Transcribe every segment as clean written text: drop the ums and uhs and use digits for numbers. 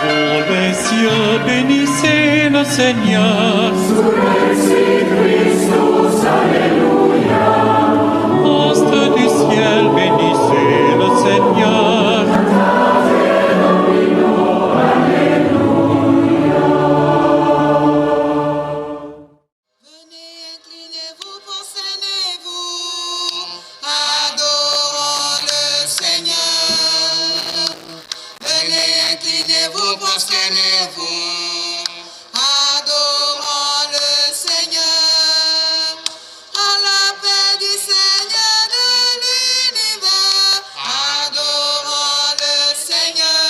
Pour les cieux, bénissez le Seigneur. Surrexit Christus, Alléluia. Astres du ciel, bénissez le Seigneur. Venez, inclinez-vous, prosternez-vous, adorons le Seigneur. Venez, inclinez-vous, prosternez-vous, adorons le Seigneur. À la paix du Seigneur de l'univers, adorons le Seigneur.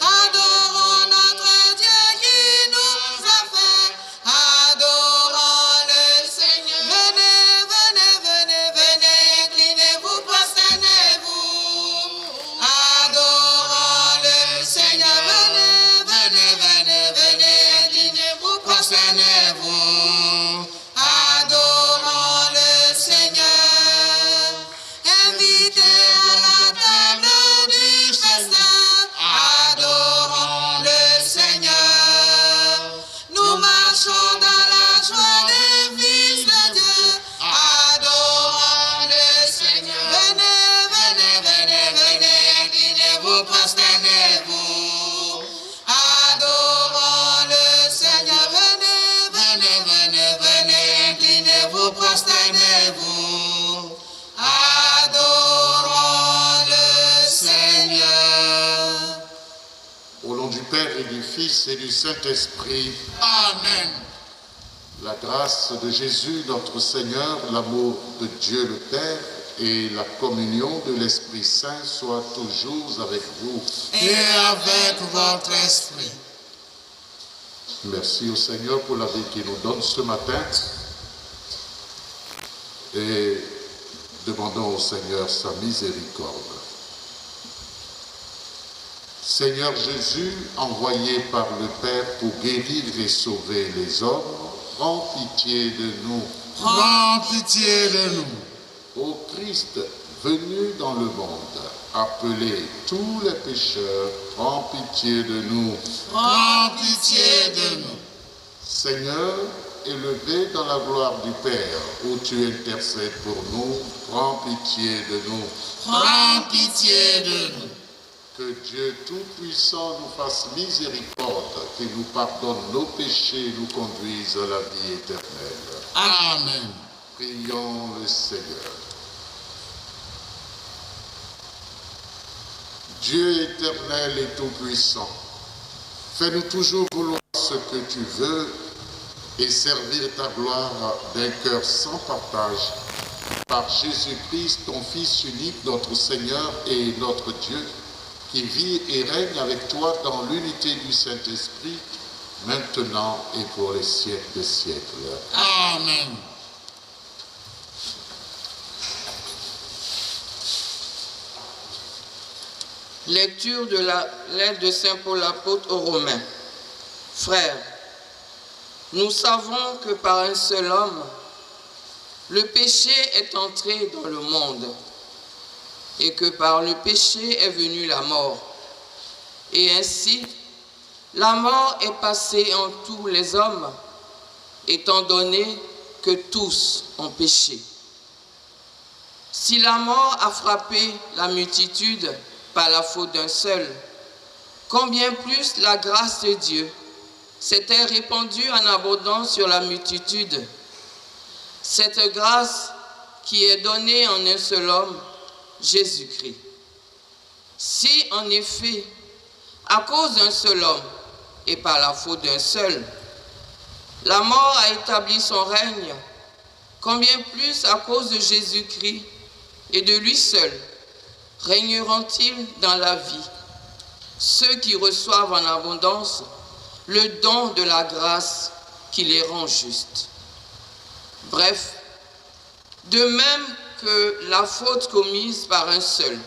Adorons notre Dieu qui nous a fait, adorons le Seigneur. Venez, venez, venez, venez, inclinez-vous, prosternez-vous, adorons le Seigneur. Venez, venez, venez, venez, inclinez-vous, prosternez-vous, adorons le Seigneur. Invitez à la table du festin, adorons le Seigneur. Nous marchons dans la joie des fils de Dieu, adorons le Seigneur. Venez, venez, venez, venez, inclinez-vous, prosternez-vous, adorons le Seigneur. Venez, venez, venez, venez, inclinez-vous, prosternez-vous, adorons le Seigneur. Au nom du Père et du Fils et du Saint-Esprit, Amen. la grâce de Jésus, notre Seigneur, l'amour de Dieu le Père et la communion de l'Esprit Saint soient toujours avec vous. Et avec votre esprit. Merci au Seigneur pour la vie qu'il nous donne ce matin et demandons au Seigneur sa miséricorde. Seigneur Jésus, envoyé par le Père pour guérir et sauver les hommes, prends pitié de nous. Prends pitié de nous. Ô Christ, venu dans le monde, appelé tous les pécheurs, prends pitié de nous. Prends pitié de nous. Seigneur, élevé dans la gloire du Père, où tu intercèdes pour nous, prends pitié de nous. Prends pitié de nous. Que Dieu Tout-Puissant nous fasse miséricorde, qu'il nous pardonne nos péchés et nous conduise à la vie éternelle. Amen. Prions le Seigneur. Dieu éternel et tout-puissant, fais-nous toujours vouloir ce que tu veux et servir ta gloire d'un cœur sans partage, par Jésus-Christ, ton Fils unique, notre Seigneur et notre Dieu, qui vit et règne avec toi dans l'unité du Saint-Esprit, maintenant et pour les siècles des siècles. Amen. Lecture de la lettre de Saint Paul apôtre aux Romains. Frères, nous savons que par un seul homme, le péché est entré dans le monde, et que par le péché est venue la mort. Et ainsi, la mort est passée en tous les hommes, étant donné que tous ont péché. Si la mort a frappé la multitude par la faute d'un seul, combien plus la grâce de Dieu s'était répandue en abondance sur la multitude. Cette grâce qui est donnée en un seul homme, Jésus-Christ. Si en effet, à cause d'un seul homme et par la faute d'un seul, la mort a établi son règne, combien plus à cause de Jésus-Christ et de lui seul régneront-ils dans la vie, ceux qui reçoivent en abondance le don de la grâce qui les rend justes. Bref, de même que la faute commise par un seul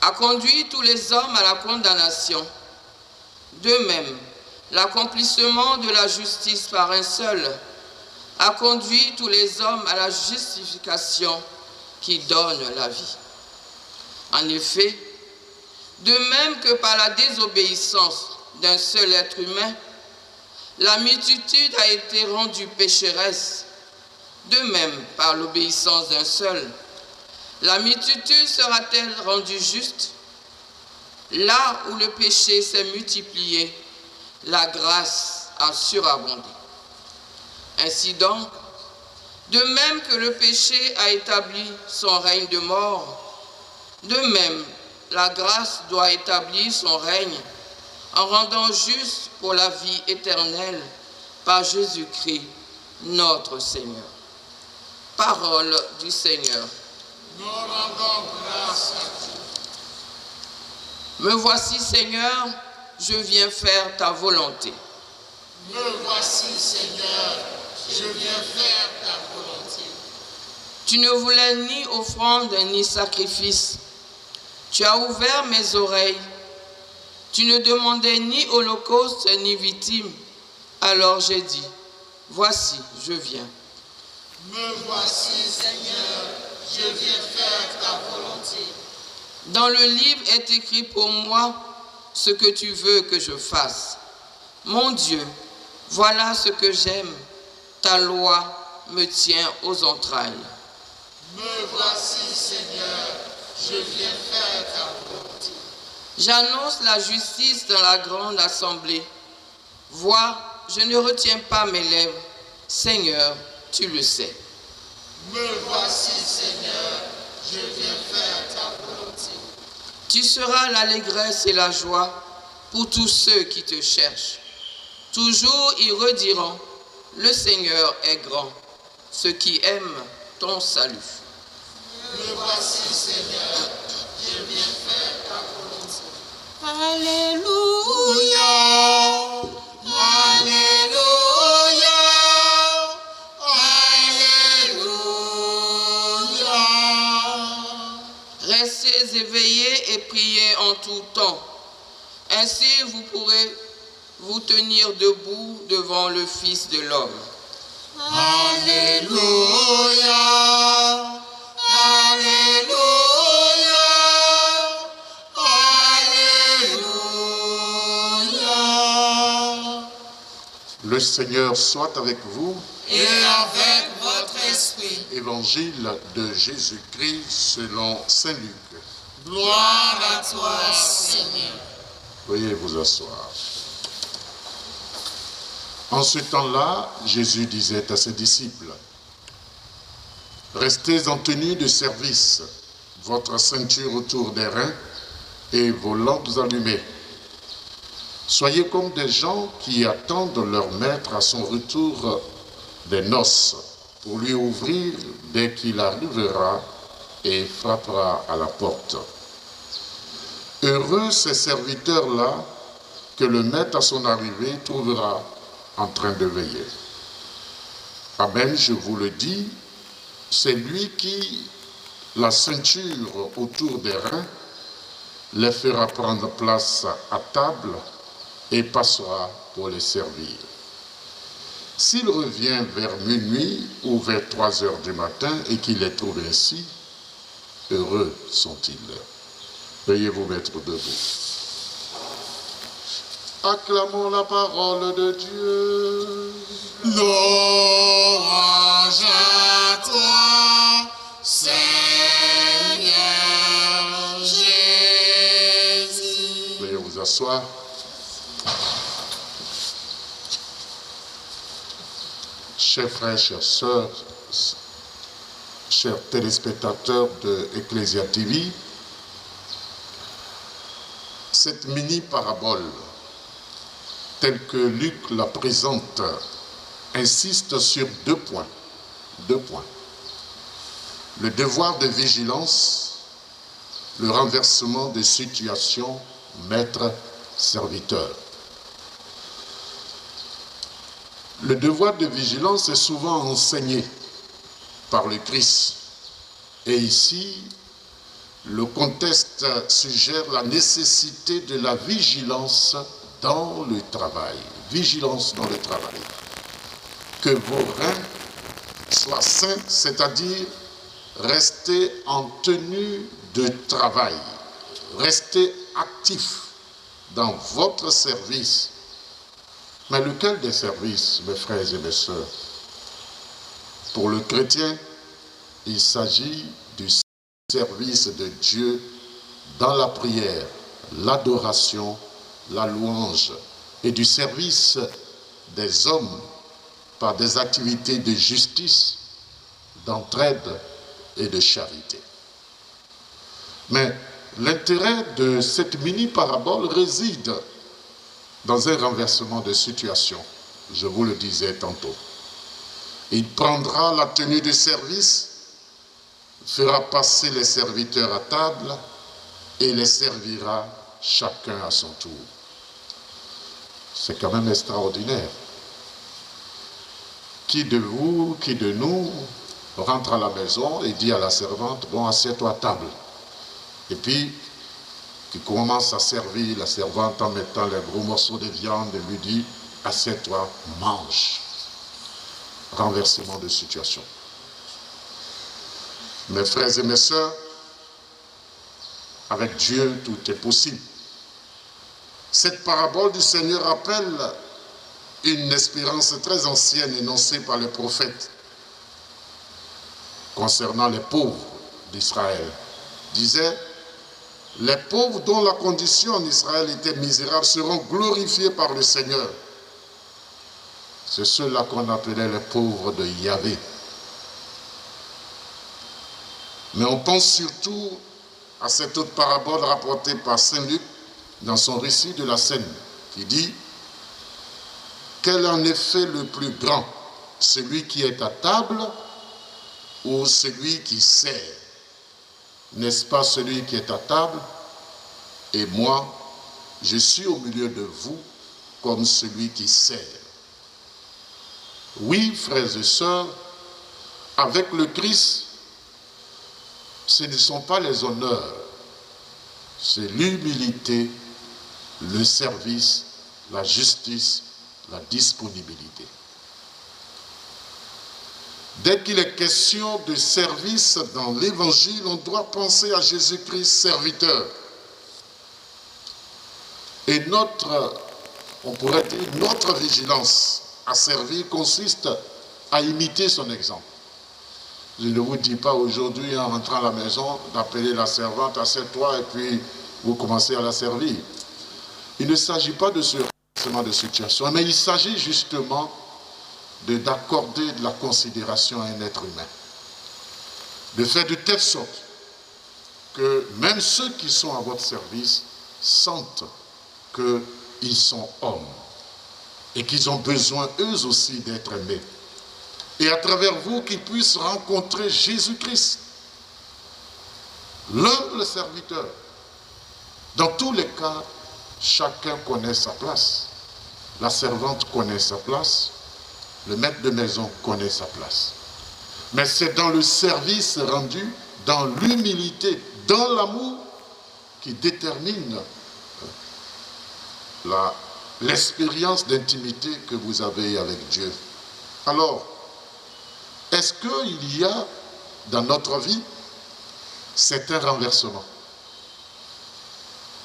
a conduit tous les hommes à la condamnation, de même, l'accomplissement de la justice par un seul a conduit tous les hommes à la justification qui donne la vie. En effet, De même que par la désobéissance d'un seul être humain, la multitude a été rendue pécheresse, de même par l'obéissance d'un seul, la multitude sera-t-elle rendue juste? Là où le péché s'est multiplié, la grâce a surabondé. Ainsi donc, de même que le péché a établi son règne de mort, de même la grâce doit établir son règne en rendant juste pour la vie éternelle par Jésus-Christ, notre Seigneur. Parole du Seigneur. Nous rendons grâce à Dieu. Me voici, Seigneur, je viens faire ta volonté. Me voici, Seigneur, je viens faire ta volonté. Tu ne voulais ni offrande ni sacrifice. Tu as ouvert mes oreilles. Tu ne demandais ni holocauste ni victime. Alors j'ai dit, voici, je viens. Me voici, Seigneur, je viens faire ta volonté. Dans le livre est écrit pour moi ce que tu veux que je fasse. Mon Dieu, voilà ce que j'aime. Ta loi me tient aux entrailles. Me voici, Seigneur, je viens faire ta volonté. J'annonce la justice dans la grande assemblée. Vois, je ne retiens pas mes lèvres. Seigneur, tu le sais. Me voici, Seigneur, je viens faire ta volonté. Tu seras l'allégresse et la joie pour tous ceux qui te cherchent. Toujours ils rediront, le Seigneur est grand, ceux qui aiment ton salut. Me voici, Seigneur, je viens faire ta volonté. Alléluia, Alléluia, Alléluia. Restez éveillés et priez en tout temps. Ainsi vous pourrez vous tenir debout devant le Fils de l'homme. Alléluia, Alléluia, Alléluia. Le Seigneur soit avec vous. Et avec votre esprit. Évangile de Jésus-Christ selon Saint Luc. Gloire à toi, Seigneur. Veuillez vous asseoir. En ce temps-là, Jésus disait à ses disciples, « Restez en tenue de service, votre ceinture autour des reins et vos lampes allumées. Soyez comme des gens qui attendent leur maître à son retour des noces pour lui ouvrir dès qu'il arrivera et frappera à la porte. Heureux ces serviteurs-là que le maître à son arrivée trouvera en train de veiller. Amen, je vous le dis, c'est lui qui, la ceinture autour des reins, les fera prendre place à table et passera pour les servir. S'il revient vers minuit ou vers 3 heures du matin et qu'il les trouve ainsi, heureux sont-ils. Veuillez vous mettre debout. Acclamons la parole de Dieu. Louange à toi, Seigneur Jésus. Veuillez vous asseoir. Chers frères, chères sœurs, chers téléspectateurs de Ecclesia TV, cette mini-parabole, telle que Luc la présente, insiste sur 2 points. 2 points. Le devoir de vigilance, le renversement des situations maître-serviteur. Le devoir de vigilance est souvent enseigné par le Christ. Et ici, le contexte suggère la nécessité de la vigilance dans le travail. Vigilance dans le travail. Que vos reins soient sains, c'est-à-dire rester en tenue de travail. Rester actif dans votre service. Mais lequel des services, mes frères et mes sœurs? Pour le chrétien, il s'agit du service de Dieu dans la prière, l'adoration, la louange et du service des hommes par des activités de justice, d'entraide et de charité. Mais l'intérêt de cette mini-parabole réside dans un renversement de situation. Je vous le disais tantôt. Il prendra la tenue de service, fera passer les serviteurs à table et les servira chacun à son tour. C'est quand même extraordinaire. Qui de vous, qui de nous rentre à la maison et dit à la servante, bon, assieds-toi à table. Et puis, qui commence à servir la servante en mettant les gros morceaux de viande et lui dit, assieds-toi, mange. Renversement de situation. Mes frères et mes sœurs, avec Dieu, tout est possible. Cette parabole du Seigneur rappelle une espérance très ancienne énoncée par le prophète concernant les pauvres d'Israël. Il disait, les pauvres dont la condition en Israël était misérable seront glorifiés par le Seigneur. C'est ceux-là qu'on appelait les pauvres de Yahvé. Mais on pense surtout à cette autre parabole rapportée par Saint Luc dans son récit de la Seine, qui dit « Quel est en effet le plus grand, celui qui est à table ou celui qui sert? N'est-ce pas celui qui est à table? Et moi, je suis au milieu de vous comme celui qui sert. » Oui, frères et sœurs, avec le Christ, ce ne sont pas les honneurs, c'est l'humilité, le service, la justice, la disponibilité. Dès qu'il est question de service dans l'Évangile, on doit penser à Jésus-Christ serviteur. Et on pourrait dire, notre vigilance à servir consiste à imiter son exemple. Je ne vous dis pas aujourd'hui, en rentrant à la maison, d'appeler la servante, assieds-toi, et puis vous commencez à la servir. Il ne s'agit pas de ce renversement de situation, mais il s'agit justement d'accorder de la considération à un être humain. De faire de telle sorte que même ceux qui sont à votre service sentent qu'ils sont hommes et qu'ils ont besoin eux aussi d'être aimés. Et à travers vous, qu'ils puissent rencontrer Jésus-Christ, l'humble serviteur. Dans tous les cas, chacun connaît sa place. La servante connaît sa place, le maître de maison connaît sa place. Mais c'est dans le service rendu, dans l'humilité, dans l'amour, qui détermine l'expérience d'intimité que vous avez avec Dieu. Alors, est-ce qu'il y a dans notre vie certains renversements?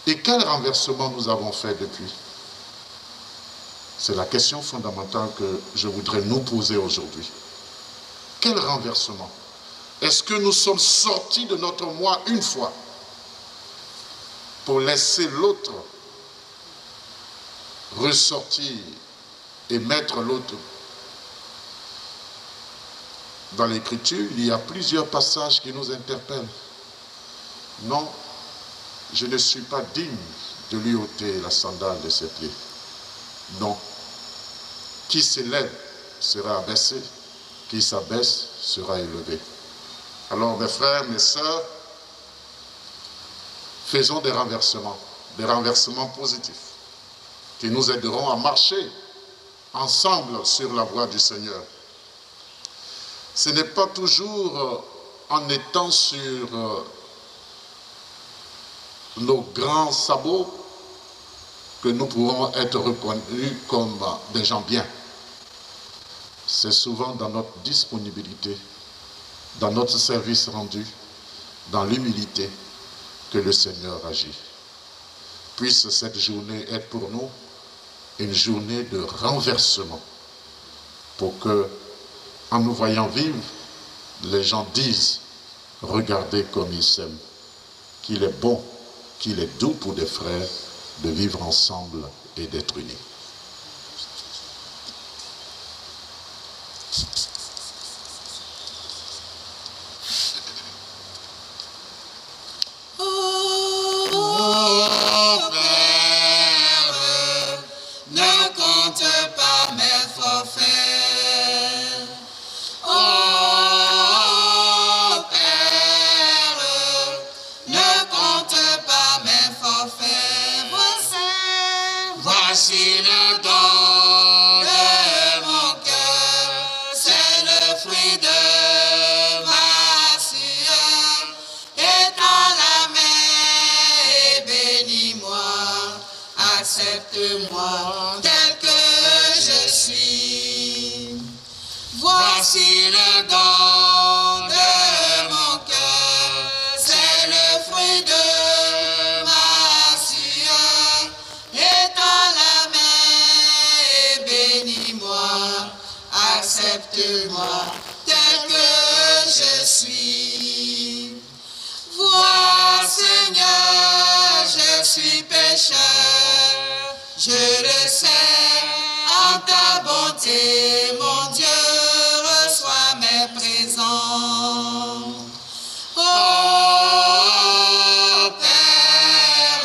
Et quel renversement nous avons fait depuis? C'est la question fondamentale que je voudrais nous poser aujourd'hui. Quel renversement? Est-ce que nous sommes sortis de notre moi une fois pour laisser l'autre ressortir et mettre l'autre? Dans l'Écriture, il y a plusieurs passages qui nous interpellent. Non, je ne suis pas digne de lui ôter la sandale de ses pieds. Non. Qui s'élève sera abaissé, qui s'abaisse sera élevé. Alors, mes frères, mes sœurs, faisons des renversements positifs, qui nous aideront à marcher ensemble sur la voie du Seigneur. Ce n'est pas toujours en étant sur nos grands sabots que nous pourrons être reconnus comme des gens bien. C'est souvent dans notre disponibilité, dans notre service rendu, dans l'humilité que le Seigneur agit. puisse cette journée être pour nous une journée de renversement, pour que, en nous voyant vivre, les gens disent, regardez comme ils s'aiment, qu'il est bon, qu'il est doux pour des frères de vivre ensemble et d'être unis. Accepte-moi tel que je suis. Voici le don de mon cœur, c'est le fruit de ma sueur. Étends la main et bénis-moi. Accepte-moi tel que je suis. Vois, Seigneur, je suis pécheur. Je le sais, en ta bonté, mon Dieu, reçois mes présents. Oh Père,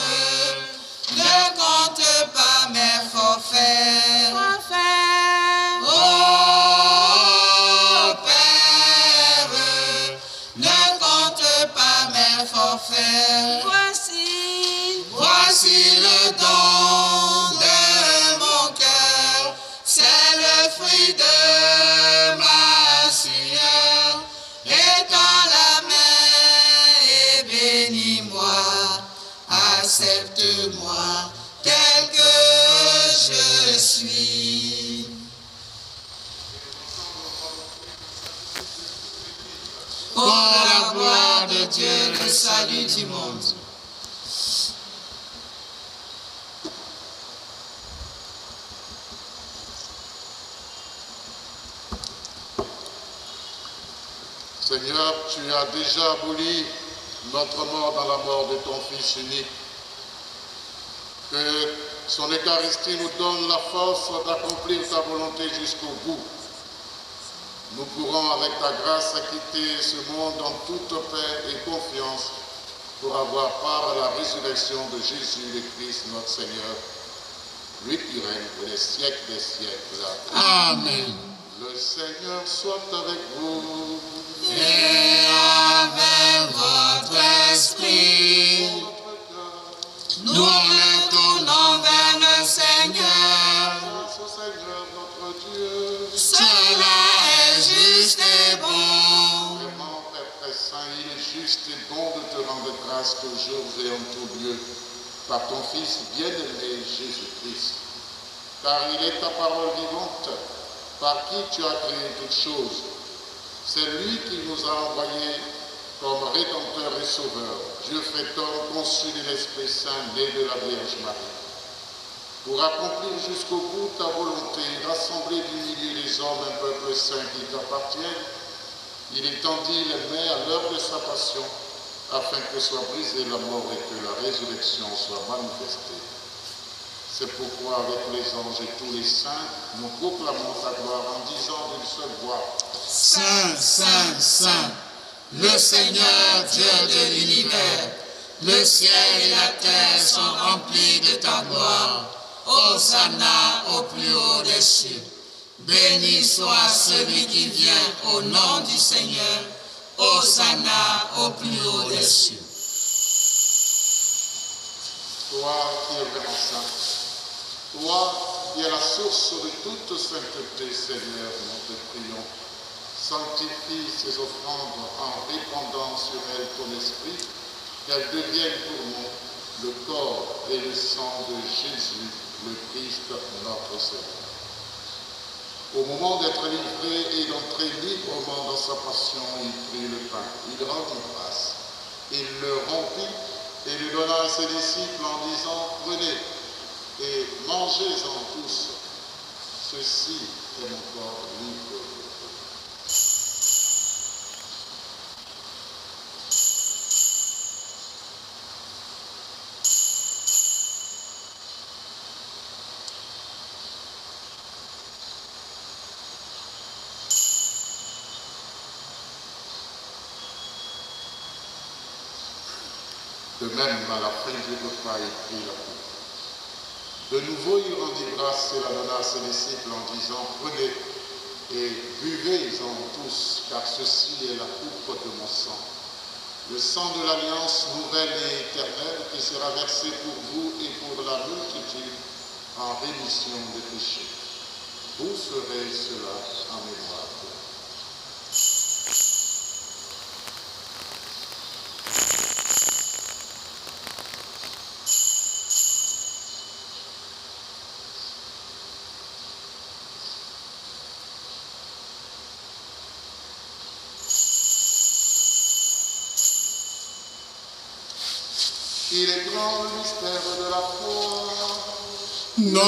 ne compte pas mes forfaits. Oh Père, ne compte pas mes forfaits. Voici le don de mon cœur, c'est le fruit de ma sueur. Étends la main et bénis-moi. Accepte-moi tel que je suis. Pour la gloire de Dieu, le salut du monde. Seigneur, tu as déjà aboli notre mort dans la mort de ton Fils unique. Que son Eucharistie nous donne la force d'accomplir ta volonté jusqu'au bout. Nous pourrons, avec ta grâce, quitter ce monde en toute paix et confiance pour avoir part à la résurrection de Jésus le Christ, notre Seigneur, lui qui règne pour les siècles des siècles. Amen. Le Seigneur soit avec vous. Et avec votre esprit, nous nous tournons vers le Seigneur. Grâce au Seigneur notre Dieu. Cela est juste et bon. Vraiment, Père très saint, il est juste et bon de te rendre grâce toujours et en tout lieu par ton Fils bien-aimé Jésus-Christ. Car il est ta parole vivante, par qui tu as créé toutes choses. C'est lui qui nous a envoyés comme Rédempteur et Sauveur, Dieu fait homme, conçu de l'Esprit Saint, né de la Vierge Marie. Pour accomplir jusqu'au bout ta volonté, rassembler du milieu des hommes un peuple saint qui t'appartienne, il étendit les mains à l'heure de sa passion, afin que soit brisée la mort et que la résurrection soit manifestée. C'est pourquoi, avec les anges et tous les saints, nous proclamons ta gloire en disant d'une seule voix: Saint, Saint, Saint, le Seigneur Dieu de l'univers, le ciel et la terre sont remplis de ta gloire. Hosanna au plus haut des cieux. Béni soit celui qui vient au nom du Seigneur. Hosanna au plus haut des cieux. Toi qui es vraiment saint, toi qui es la source de toute sainteté, Seigneur, nous te prions. Sanctifie ces offrandes en répandant sur elles ton esprit, qu'elles deviennent pour nous le corps et le sang de Jésus, le Christ, notre Seigneur. Au moment d'être livré et d'entrer librement dans sa passion, il prit le pain, il rendit grâce, il le rompit et lui donna à ses disciples en disant, prenez et mangez-en tous. Ceci est mon corps libre. De même, à la fin du repas, il prit la coupe. De nouveau, il rendit grâce et la donna à ses disciples en disant, prenez et buvez-en tous, car ceci est la coupe de mon sang. Le sang de l'alliance nouvelle et éternelle qui sera versé pour vous et pour la multitude en rémission des péchés. Vous ferez cela en mémoire de moi. Il est grand le mystère de la foi. Nous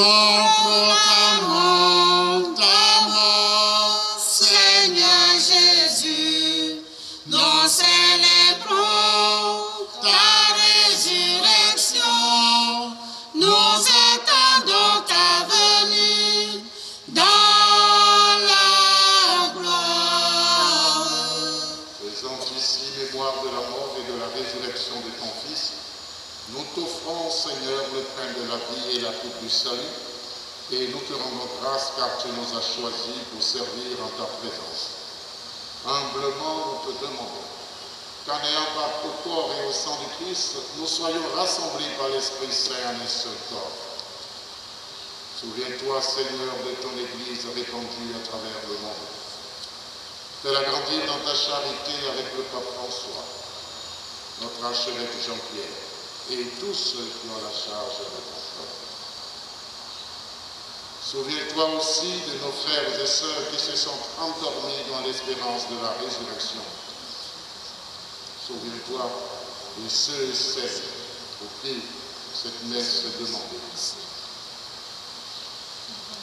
proclamons ta mort, Seigneur Jésus. Nous célébrons ta résurrection. Nous attendons ta venue dans la gloire. Faisant ici mémoire de la mort et de la résurrection de ton Fils, nous t'offrons, Seigneur, le pain de la vie et la coupe du salut, et nous te rendons grâce car tu nous as choisis pour servir en ta présence. Humblement, nous te demandons qu'en ayant part au corps et au sang du Christ, nous soyons rassemblés par l'Esprit Saint en un seul corps. Souviens-toi, Seigneur, de ton Église répandue à travers le monde. Fais-la grandir dans ta charité avec le pape François, notre archevêque Jean-Pierre, et tous ceux qui ont la charge de ton peuple. Souviens-toi aussi de nos frères et sœurs qui se sont endormis dans l'espérance de la résurrection. Souviens-toi de ceux et celles pour qui cette messe est demandée.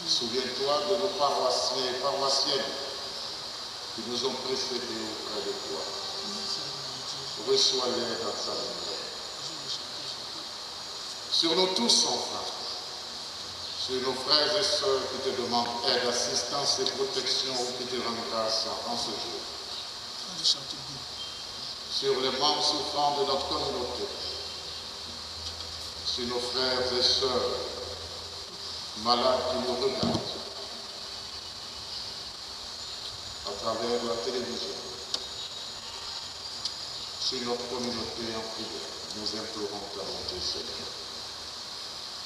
Souviens-toi de nos paroissiens et paroissiennes qui nous ont précédés auprès de toi. Reçois-les dans ta lumière. Sur nous tous, enfin, sur nos frères et sœurs qui te demandent aide, assistance et protection ou qui te rendent grâce en ce jour. Sur les membres souffrants de notre communauté, sur nos frères et sœurs malades qui nous regardent à travers la télévision, sur notre communauté en prière, nous implorons ta bonté, Seigneur.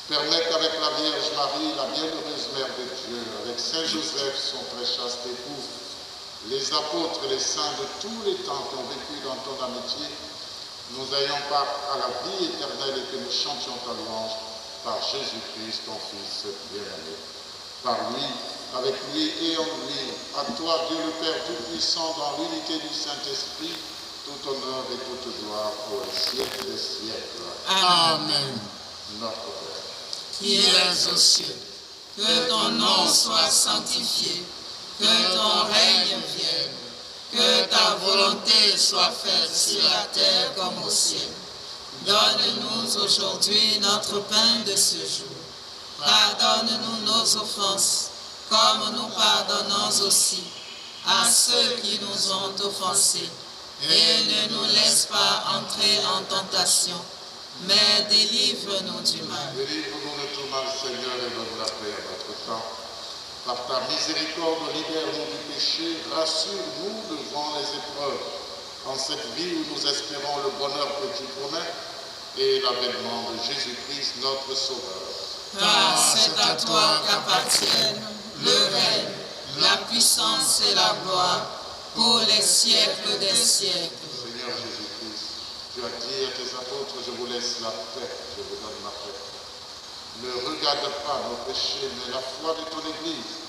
Permets qu'avec la Vierge Marie, la bienheureuse Mère de Dieu, avec Saint Joseph, son très chaste époux, les apôtres et les saints de tous les temps qui ont vécu dans ton amitié, nous ayons part à la vie éternelle et que nous chantions ta louange par Jésus-Christ, ton Fils bien-aimé. Par lui, avec lui et en lui, à toi, Dieu le Père Tout-Puissant, dans l'unité du Saint-Esprit, tout honneur et toute gloire pour les siècles des siècles. Amen. Notre Père, qui es aux cieux, que ton nom soit sanctifié, que ton règne vienne, que ta volonté soit faite sur la terre comme au ciel. Donne-nous aujourd'hui notre pain de ce jour. Pardonne-nous nos offenses, comme nous pardonnons aussi à ceux qui nous ont offensés. Et ne nous laisse pas entrer en tentation, mais délivre-nous du mal. délivre-nous de tout mal, Seigneur, et donne la paix à notre temps. Par ta miséricorde, libère-nous du péché, rassure-nous devant les épreuves, en cette vie où nous espérons le bonheur que tu promets et l'avènement de Jésus-Christ, notre Sauveur. Car c'est à toi qu'appartiennent le règne, la puissance et la gloire, pour les siècles des siècles. Seigneur Jésus-Christ, tu as dit à tes apôtres, je vous laisse la paix, je vous donne ma paix. Ne regarde pas nos péchés, mais la foi de ton Église.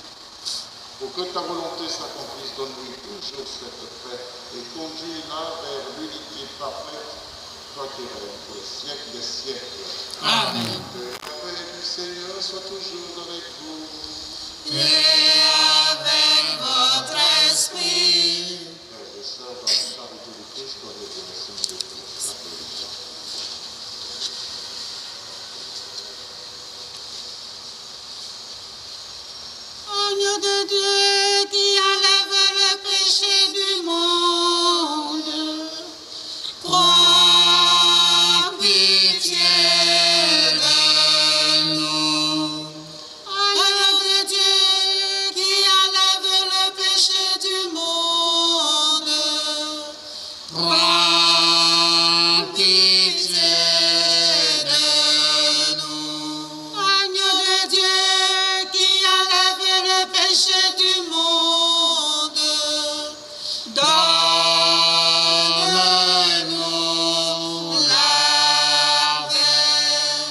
Pour que ta volonté s'accomplisse, donne-lui toujours cette paix et conduis-la vers l'unité parfaite, toi qui règnes pour les siècles des siècles. Amen. Que la paix du Seigneur soit toujours avec vous. Et avec votre esprit. Frères et sœurs, dans la charité de Christ, on est de la Sainte Église. La paix du Seigneur. Agneau de Dieu qui enlève le péché du monde, prends pitié de nous. Agneau de Dieu qui enlève le péché du monde, prends pitié de nous. Agneau de Dieu qui enlève le péché du monde, donne-nous la paix.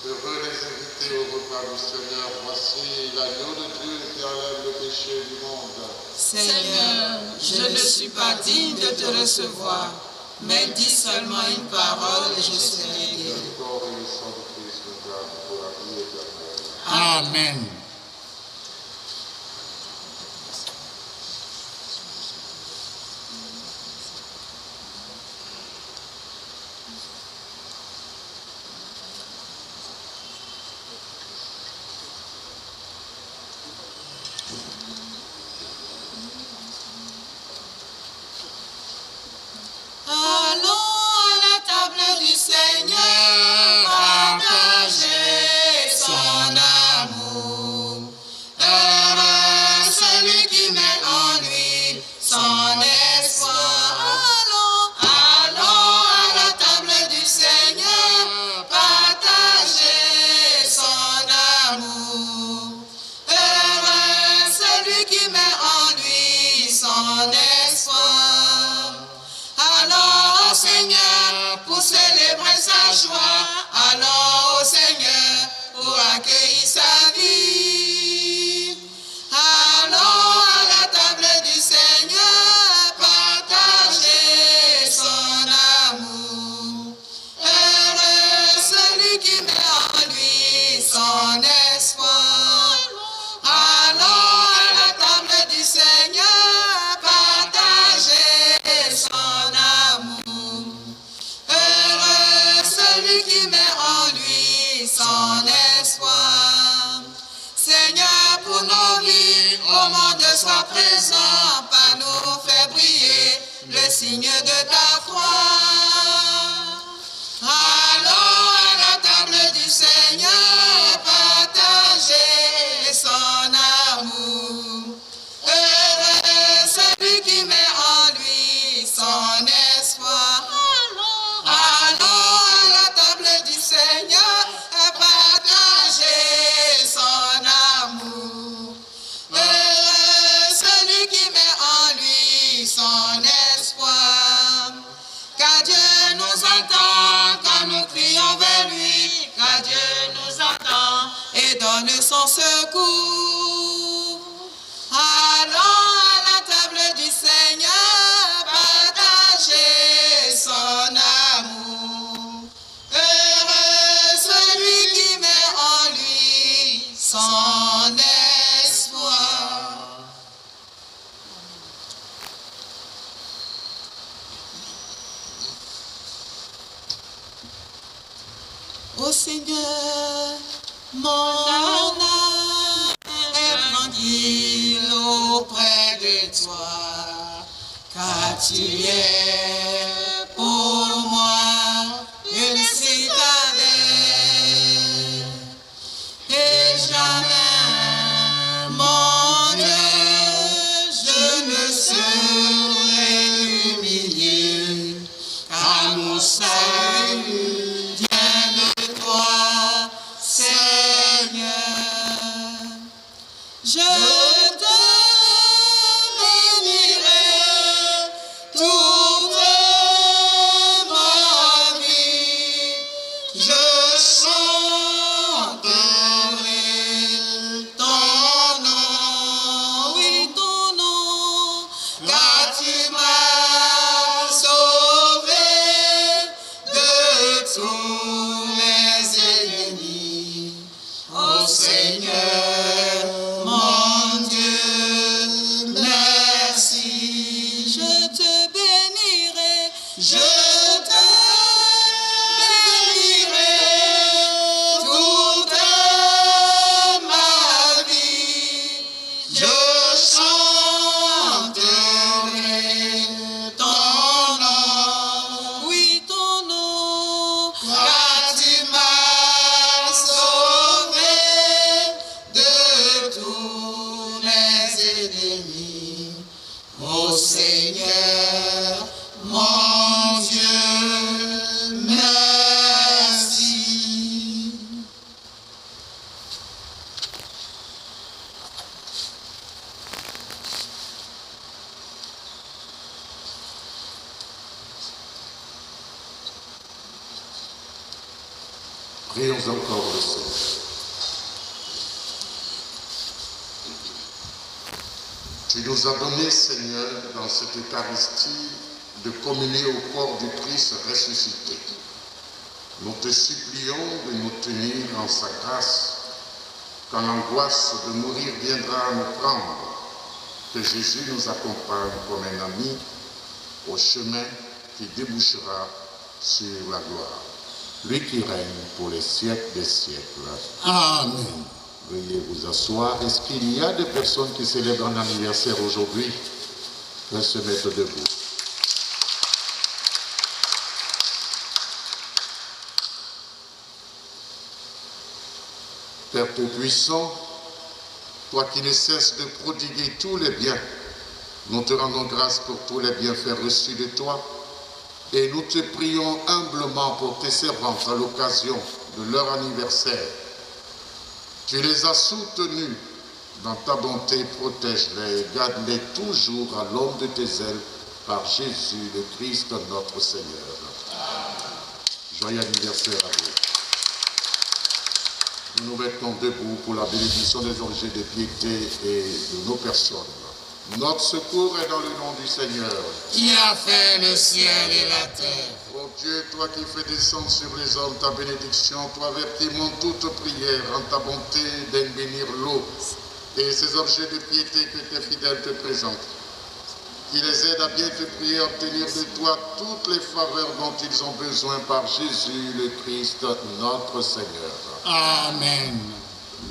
Heureux les invités au repas du Seigneur. Voici l'agneau de Dieu qui enlève le péché du monde. Seigneur, je ne suis pas digne de te recevoir, mais dis seulement une parole et je serai guéri. Le corps et le sang de Christ nous gardent pour la vie éternelle. Amen. Allons à la table du Seigneur, partager son amour. Heureux celui qui met en lui son espoir. Allons à la table du Seigneur, partager son amour. Heureux celui qui met en lui son espoir. Allons au Seigneur pour célébrer sa joie. Allons au Seigneur pour accueillir sa vie. Allons à la table du Seigneur, partager son amour. Heureux celui qui met en lui son espoir. Allons à la table du Seigneur, partager son amour. Heureux celui qui met en lui son espoir. Seigneur, pour nos vies, au monde sois présent, par nous fais briller le signe de ta croix. Allons à la table du Seigneur, partager son amour. Heureux celui qui met en lui son espoir. Allons à la table du Seigneur, partager son amour. Heureux celui qui met en lui son espoir. Car Dieu nous entend quand nous crions vers lui. Car Dieu nous entend et donne son secours. Allons à la table du Seigneur, partager son amour. Heureux celui qui met en lui son espoir. Ô Seigneur, mon âme est tranquille auprès de toi, car tu es pour moi une citadelle, et jamais, mon Dieu, je ne serai humilié, car mon salut vient de toi, Seigneur. Je te bénirai toute ma vie. Je chanterai ton nom, oui ton nom, car tu m'as sauvé de tous mes ennemis. Ô Seigneur, mon Dieu, merci. Je te bénirai, Je te bénirai toute ma vie. Je chanterai ton nom. oui ton nom. Car tu m'as sauvé de tous mes ennemis. Ô Seigneur, mon Dieu, merci. Prions encore le Seigneur. Tu nous as donné, Seigneur, dans cette Eucharistie, de communier au corps du Christ ressuscité. Nous te supplions de nous tenir en sa grâce, quand l'angoisse de mourir viendra à nous prendre, que Jésus nous accompagne comme un ami au chemin qui débouchera sur la gloire. Lui qui règne pour les siècles des siècles. Amen. Veuillez vous asseoir. Est-ce qu'il y a des personnes qui célèbrent un anniversaire aujourd'hui? Elles se mettent debout. Père Tout-Puissant, toi qui ne cesses de prodiguer tous les biens, nous te rendons grâce pour tous les bienfaits reçus de toi et nous te prions humblement pour tes servantes à l'occasion de leur anniversaire. Tu les as soutenus dans ta bonté, protège-les et garde-les toujours à l'ombre de tes ailes par Jésus le Christ notre Seigneur. Joyeux anniversaire à vous. Nous nous mettons debout pour la bénédiction des objets de piété et de nos personnes. Notre secours est dans le nom du Seigneur. Qui a fait le ciel et la terre. Ô Dieu, toi qui fais descendre sur les hommes ta bénédiction, toi vers qui monte toute prière en ta bonté d'en bénir l'eau et ces objets de piété que tes fidèles te présentent. Qui les aide à bien te prier, à obtenir de toi toutes les faveurs dont ils ont besoin par Jésus le Christ, notre Seigneur. Amen.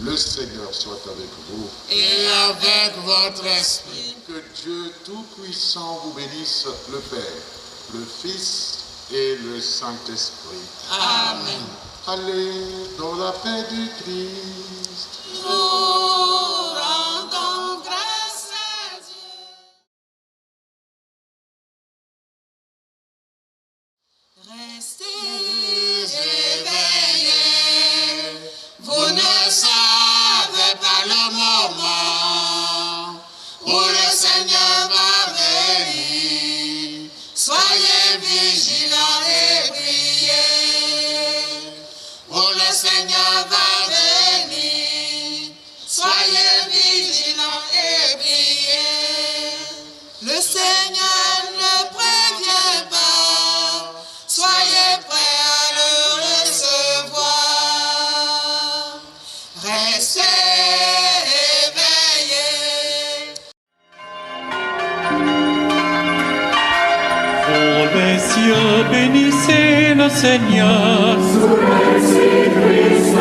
Le Seigneur soit avec vous. Et avec votre esprit. Que Dieu Tout-Puissant vous bénisse, le Père, le Fils et le Saint-Esprit. Amen. Allez dans la paix du Christ. Nous rendons grâce à Dieu. Restez Éveillés, vous ne savez pas le moment où le Seigneur va venir. Soyez vigilants et priez. Où le Seigneur va venir. Soyez vigilants et priez. Le Seigneur ne prévient pas. Soyez prêts à le recevoir. Restez éveillés. Vous les cieux, bénissez le Seigneur. Sous les Christ,